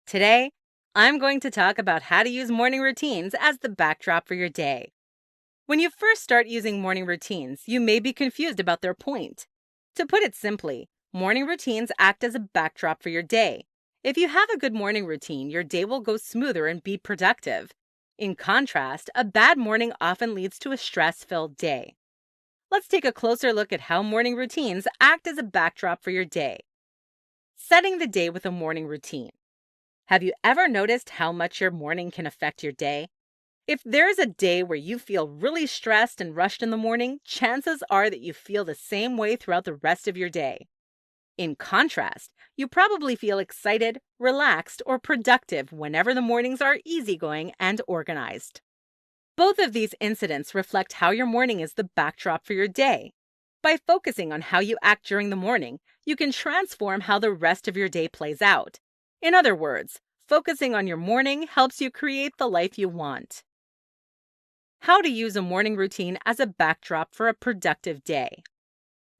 Today, I'm going to talk about how to use morning routines as the backdrop for your day. When you first start using morning routines, you may be confused about their point. To put it simply, morning routines act as a backdrop for your day. If you have a good morning routine, your day will go smoother and be productive. In contrast, a bad morning often leads to a stress-filled day. Let's take a closer look at how morning routines act as a backdrop for your day. Setting the day with a morning routine. Have you ever noticed how much your morning can affect your day? If there's a day where you feel really stressed and rushed in the morning, chances are that you feel the same way throughout the rest of your day. In contrast, you probably feel excited, relaxed, or productive whenever the mornings are easygoing and organized. Both of these incidents reflect how your morning is the backdrop for your day. By focusing on how you act during the morning, you can transform how the rest of your day plays out. In other words, focusing on your morning helps you create the life you want. How to use a morning routine as a backdrop for a productive day.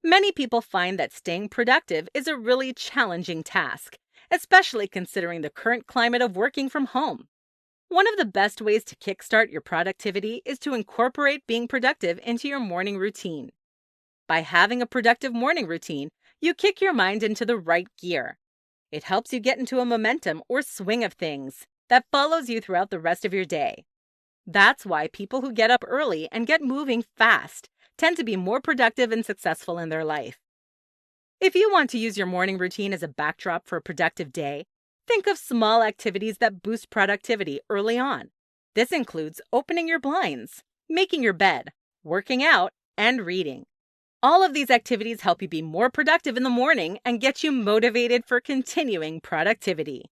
Many people find that staying productive is a really challenging task, especially considering the current climate of working from home. One of the best ways to kickstart your productivity is to incorporate being productive into your morning routine. By having a productive morning routine, you kick your mind into the right gear. It helps you get into a momentum or swing of things that follows you throughout the rest of your day. That's why people who get up early and get moving fast tend to be more productive and successful in their life. If you want to use your morning routine as a backdrop for a productive day, think of small activities that boost productivity early on. This includes opening your blinds, making your bed, working out, and reading. All of these activities help you be more productive in the morning and get you motivated for continuing productivity.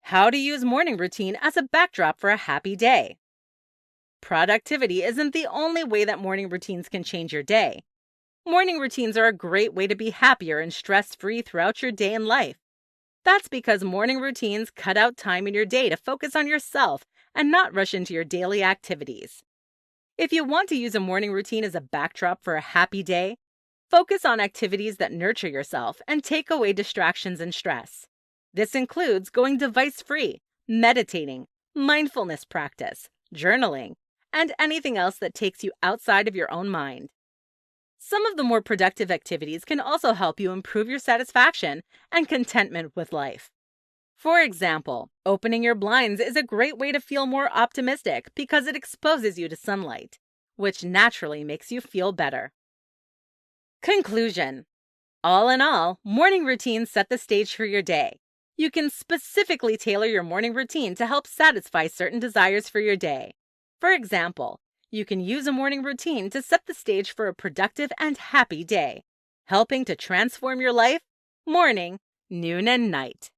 How to use morning routine as a backdrop for a happy day. Productivity isn't the only way that morning routines can change your day. Morning routines are a great way to be happier and stress-free throughout your day and life. That's because morning routines cut out time in your day to focus on yourself and not rush into your daily activities. If you want to use a morning routine as a backdrop for a happy day, focus on activities that nurture yourself and take away distractions and stress. This includes going device-free, meditating, mindfulness practice, journaling, and anything else that takes you outside of your own mind. Some of the more productive activities can also help you improve your satisfaction and contentment with life. For example, opening your blinds is a great way to feel more optimistic because it exposes you to sunlight, which naturally makes you feel better. Conclusion. All in all, morning routines set the stage for your day. You can specifically tailor your morning routine to help satisfy certain desires for your day. For example, you can use a morning routine to set the stage for a productive and happy day, helping to transform your life morning, noon, and night.